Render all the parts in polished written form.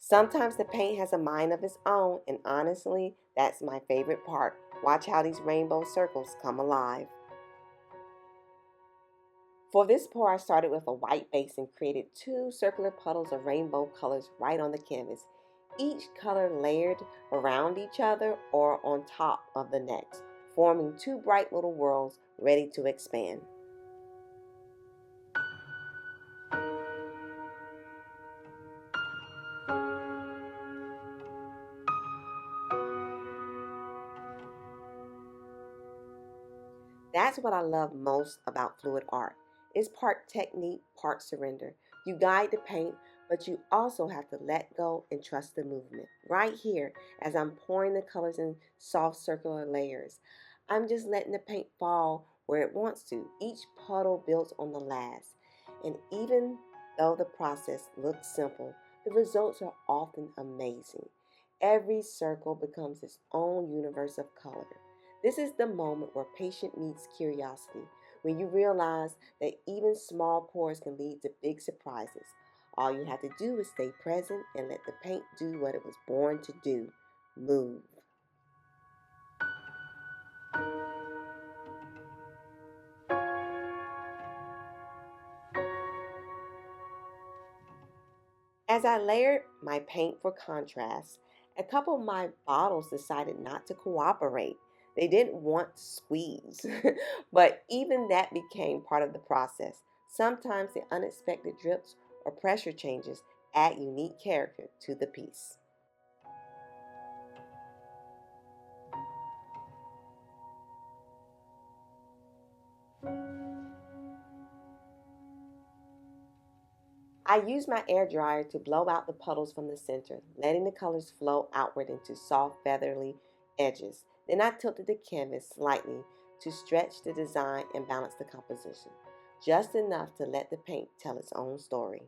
Sometimes the paint has a mind of its own, and honestly, that's my favorite part. Watch how these rainbow circles come alive. For this pour, I started with a white base and created two circular puddles of rainbow colors right on the canvas, each color layered around each other or on top of the next, forming two bright little worlds ready to expand. That's what I love most about fluid art. It's part technique, part surrender. You guide the paint, but you also have to let go and trust the movement. Right here, as I'm pouring the colors in soft circular layers, I'm just letting the paint fall where it wants to. Each puddle builds on the last. And even though the process looks simple, the results are often amazing. Every circle becomes its own universe of color. This is the moment where patience meets curiosity, when you realize that even small pours can lead to big surprises. All you have to do is stay present and let the paint do what it was born to do: move. As I layered my paint for contrast, a couple of my bottles decided not to cooperate. They didn't want to squeeze, but even that became part of the process. Sometimes the unexpected drips or pressure changes add unique character to the piece. I use my air dryer to blow out the puddles from the center, letting the colors flow outward into soft, feathery edges. Then I tilted the canvas slightly to stretch the design and balance the composition, just enough to let the paint tell its own story.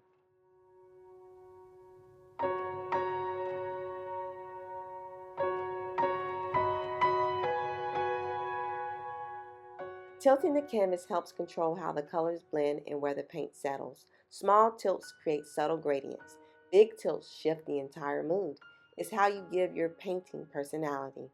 Tilting the canvas helps control how the colors blend and where the paint settles. Small tilts create subtle gradients. Big tilts shift the entire mood. It's how you give your painting personality.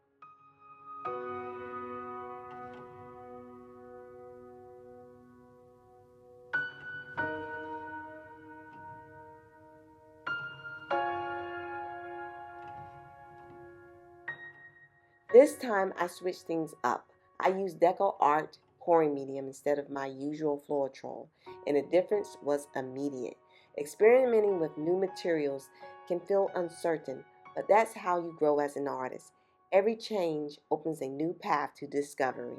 This time I switched things up. I used Deco Art pouring medium instead of my usual Floetrol, and the difference was immediate. Experimenting with new materials can feel uncertain, but that's how you grow as an artist. Every change opens a new path to discovery.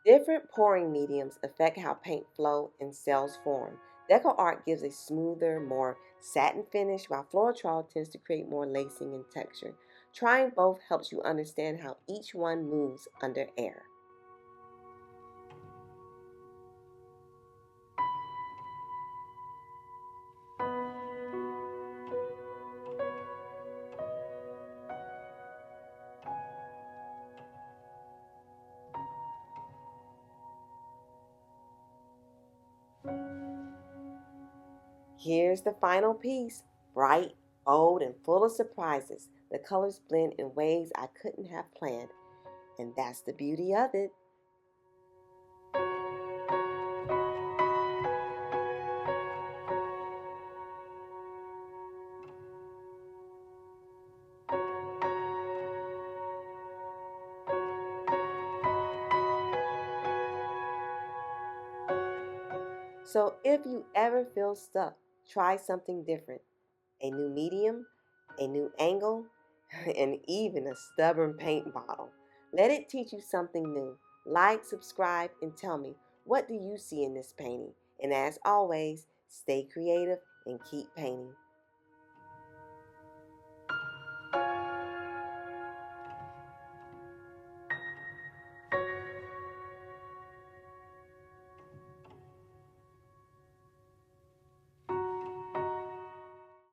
Different pouring mediums affect how paint flow and cells form. Deco art gives a smoother, more satin finish, while Floetrol tends to create more lacing and texture. Trying both helps you understand how each one moves under air. Here's the final piece: bright, bold, and full of surprises. The colors blend in ways I couldn't have planned, and that's the beauty of it. So if you ever feel stuck, try something different: a new medium, a new angle, and even a stubborn paint bottle. Let it teach you something new. Like, subscribe, and tell me, what do you see in this painting? And as always, stay creative and keep painting.